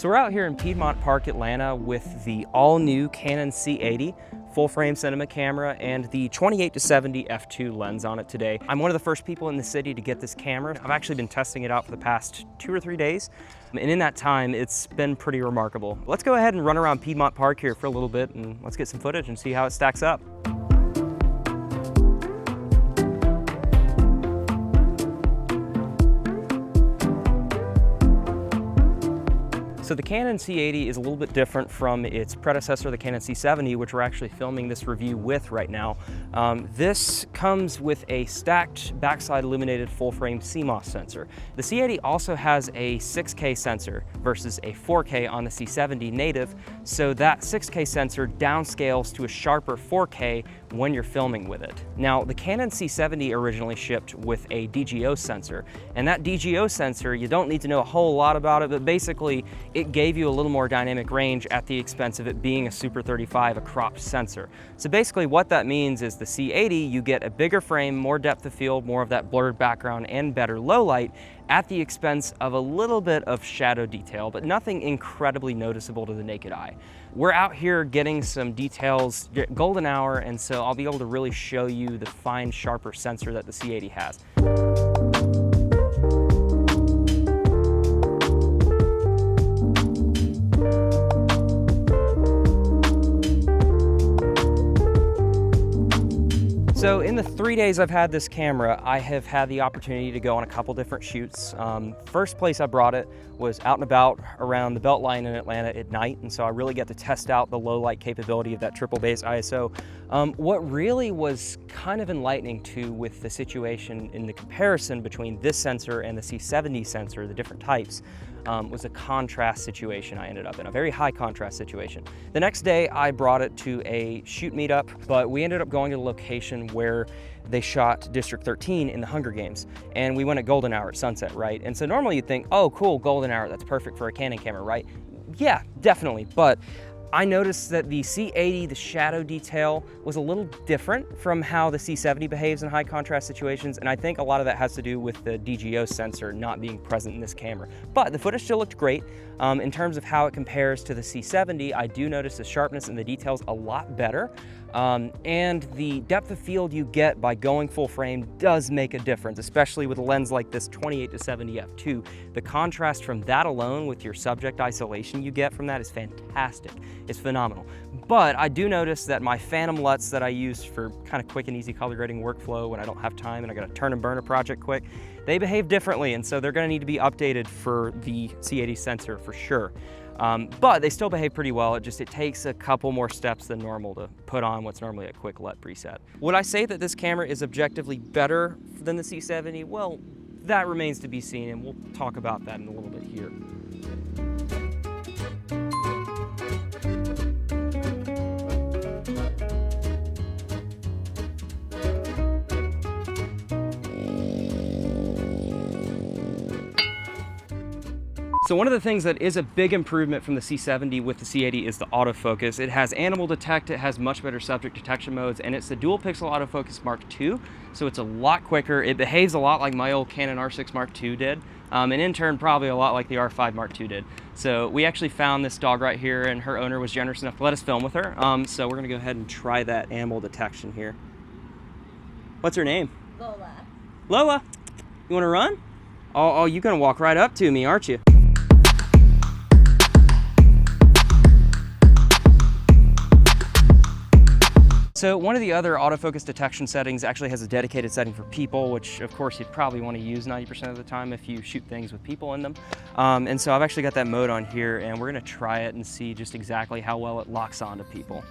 So we're out here in Piedmont Park, Atlanta with the all-new Canon C80 full-frame cinema camera and the 28-70 f2 lens on it today. I'm one of the first people in the city to get this camera. I've actually been testing it out for the past 2 or 3 days, and in that time, it's been pretty remarkable. Let's go ahead and run around Piedmont Park here for a little bit and let's get some footage and see how it stacks up. So the Canon C80 is a little bit different from its predecessor, the Canon C70, which we're actually filming this review with right now. This comes with a stacked backside illuminated full frame CMOS sensor. The C80 also has a 6K sensor versus a 4K on the C70 native, so that 6K sensor downscales to a sharper 4K when you're filming with it. Now, the Canon C70 originally shipped with a DGO sensor, and that DGO sensor, you don't need to know a whole lot about it, but basically it gave you a little more dynamic range at the expense of it being a Super 35, a cropped sensor. So basically what that means is the C80, you get a bigger frame, more depth of field, more of that blurred background, and better low light at the expense of a little bit of shadow detail, but nothing incredibly noticeable to the naked eye. We're out here getting some details, golden hour, and so I'll be able to really show you the fine, sharper sensor that the C80 has. So in the 3 days I've had this camera, I have had the opportunity to go on a couple different shoots. First place I brought it was out and about around the Beltline in Atlanta at night, and so I really got to test out the low light capability of that triple base ISO. What really was kind of enlightening too with the situation in the comparison between this sensor and the C70 sensor, the different types, was a contrast situation I ended up in, a very high contrast situation. The next day I brought it to a shoot meetup, but we ended up going to the location where they shot District 13 in the Hunger Games, and we went at golden hour at sunset, right? And so normally you'd think, oh cool, golden hour, that's perfect for a Canon camera, right? Yeah, definitely, but I noticed that the C80, the shadow detail, was a little different from how the C70 behaves in high contrast situations, and I think a lot of that has to do with the DGO sensor not being present in this camera. But the footage still looked great. In terms of how it compares to the C70, I do notice the sharpness and the details a lot better. And the depth of field you get by going full frame does make a difference, especially with a lens like this 28-70 f2. The contrast from that alone with your subject isolation you get from that is fantastic. It's phenomenal. But I do notice that my phantom LUTs that I use for kind of quick and easy color grading workflow when I don't have time and I gotta turn and burn a project quick, they behave differently, and so they're gonna need to be updated for the C80 sensor for sure. But they still behave pretty well. It takes a couple more steps than normal to put on what's normally a quick LUT preset. Would I say that this camera is objectively better than the C70? Well, that remains to be seen, and we'll talk about that in a little bit here. So one of the things that is a big improvement from the C70 with the C80 is the autofocus. It has animal detect, it has much better subject detection modes, and it's the dual pixel autofocus Mark II, so it's a lot quicker. It behaves a lot like my old Canon R6 Mark II did, and in turn probably a lot like the R5 Mark II did. So we actually found this dog right here, and her owner was generous enough to let us film with her. So we're gonna go ahead and try that animal detection here. What's her name? Lola. Lola, you wanna run? Oh, you're gonna walk right up to me, aren't you? So one of the other autofocus detection settings actually has a dedicated setting for people, which of course you'd probably want to use 90% of the time if you shoot things with people in them. And so I've actually got that mode on here, and we're going to try it and see just exactly how well it locks onto people.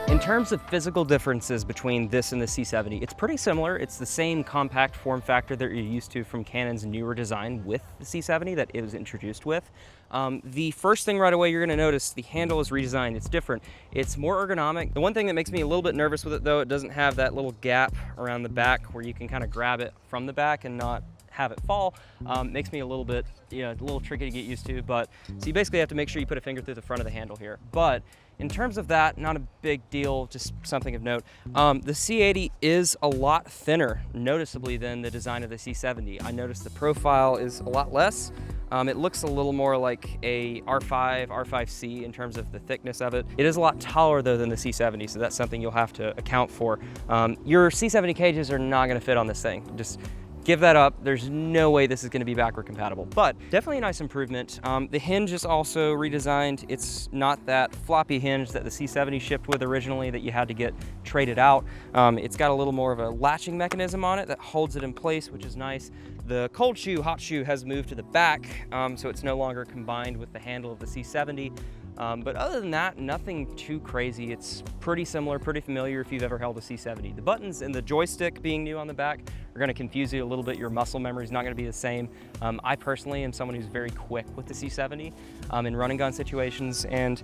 In terms of physical differences between this and the C70, it's pretty similar. It's the same compact form factor that you're used to from Canon's newer design with the C70 that it was introduced with. The first thing right away you're gonna notice, the handle is redesigned. It's different. It's more ergonomic. The one thing that makes me a little bit nervous with it though, it doesn't have that little gap around the back where you can kind of grab it from the back and not have it fall. Makes me a little bit, a little tricky to get used to, but so you basically have to make sure you put a finger through the front of the handle here. But in terms of that, not a big deal, just something of note. The C80 is a lot thinner, noticeably, than the design of the C70. I noticed the profile is a lot less. It looks a little more like a R5, R5C in terms of the thickness of it. It is a lot taller though than the C70, so that's something you'll have to account for. Your C70 cages are not gonna fit on this thing. Just give that up. There's no way this is gonna be backward compatible, but definitely a nice improvement. The hinge is also redesigned. It's not that floppy hinge that the C70 shipped with originally that you had to get traded out. It's got a little more of a latching mechanism on it that holds it in place, which is nice. The cold shoe, hot shoe has moved to the back, so it's no longer combined with the handle of the C70. But other than that, nothing too crazy. It's pretty similar, pretty familiar if you've ever held a C70. The buttons and the joystick being new on the back are gonna confuse you a little bit. Your muscle memory is not gonna be the same. I personally am someone who's very quick with the C70 in run and gun situations, and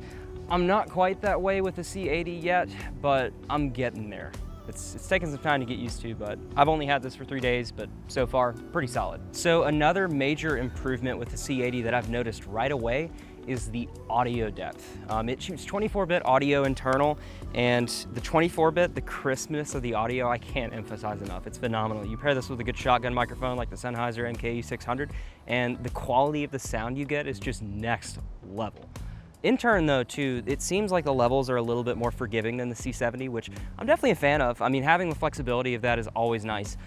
I'm not quite that way with the C80 yet, but I'm getting there. It's taken some time to get used to, but I've only had this for 3 days, but so far, pretty solid. So another major improvement with the C80 that I've noticed right away is the audio depth. It shoots 24-bit audio internal, and the 24-bit, the crispness of the audio, I can't emphasize enough. It's phenomenal. You pair this with a good shotgun microphone like the Sennheiser MKE 600, and the quality of the sound you get is just next level. In turn though, too, it seems like the levels are a little bit more forgiving than the C70, which I'm definitely a fan of. I mean, having the flexibility of that is always nice.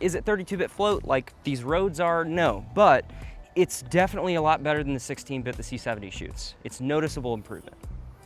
Is it 32-bit float like these Rodes are? No, but it's definitely a lot better than the 16-bit the C70 shoots. It's noticeable improvement.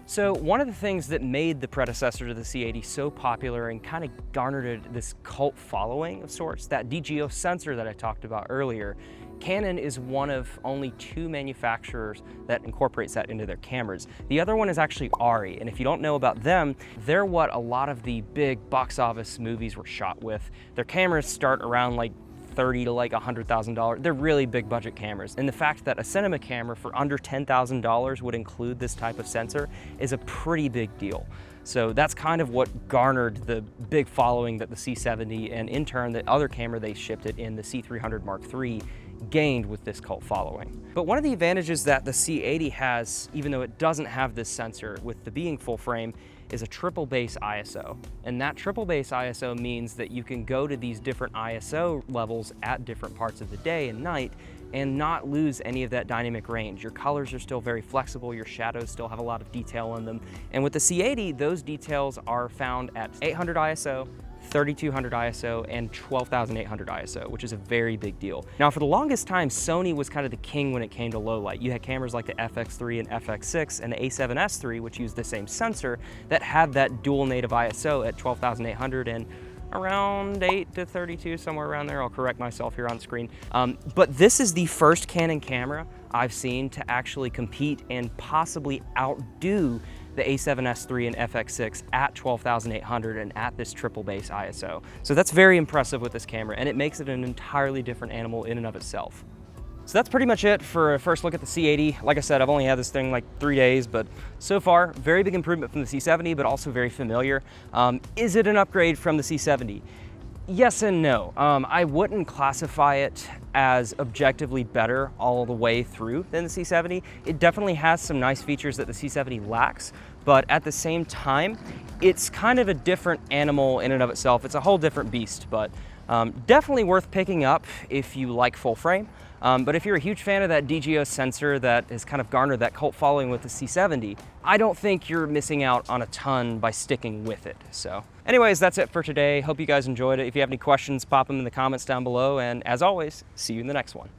So one of the things that made the predecessor to the C80 so popular and kind of garnered this cult following of sorts, that DGO sensor that I talked about earlier, Canon is one of only 2 manufacturers that incorporates that into their cameras. The other one is actually ARRI, and if you don't know about them, they're what a lot of the big box office movies were shot with. Their cameras start around like $30,000 to like $100,000. They're really big budget cameras. And the fact that a cinema camera for under $10,000 would include this type of sensor is a pretty big deal. So that's kind of what garnered the big following that the C70 and in turn the other camera they shipped it in, the C300 Mark III, gained with this cult following. But one of the advantages that the C80 has, even though it doesn't have this sensor with the being full frame, is a triple base ISO. And that triple base ISO means that you can go to these different ISO levels at different parts of the day and night and not lose any of that dynamic range. Your colors are still very flexible, your shadows still have a lot of detail in them. And with the C80, those details are found at 800 ISO, 3200 ISO, and 12,800 ISO, which is a very big deal. Now, for the longest time, Sony was kind of the king when it came to low light. You had cameras like the FX3 and FX6 and the A7S III, which used the same sensor, that had that dual native ISO at 12,800 and around 8 to 32, somewhere around there. I'll correct myself here on screen. But this is the first Canon camera I've seen to actually compete and possibly outdo the A7S III and FX6 at 12,800 and at this triple base ISO. So that's very impressive with this camera, and it makes it an entirely different animal in and of itself. So that's pretty much it for a first look at the C80. Like I said, I've only had this thing like 3 days, but so far, very big improvement from the C70, but also very familiar. Is it an upgrade from the C70? Yes and no. I wouldn't classify it as objectively better all the way through than the C70. It definitely has some nice features that the C70 lacks, but at the same time, it's kind of a different animal in and of itself. It's a whole different beast, but definitely worth picking up if you like full frame. But if you're a huge fan of that DGO sensor that has kind of garnered that cult following with the C70, I don't think you're missing out on a ton by sticking with it. So anyways, that's it for today. Hope you guys enjoyed it. If you have any questions, pop them in the comments down below. And as always, see you in the next one.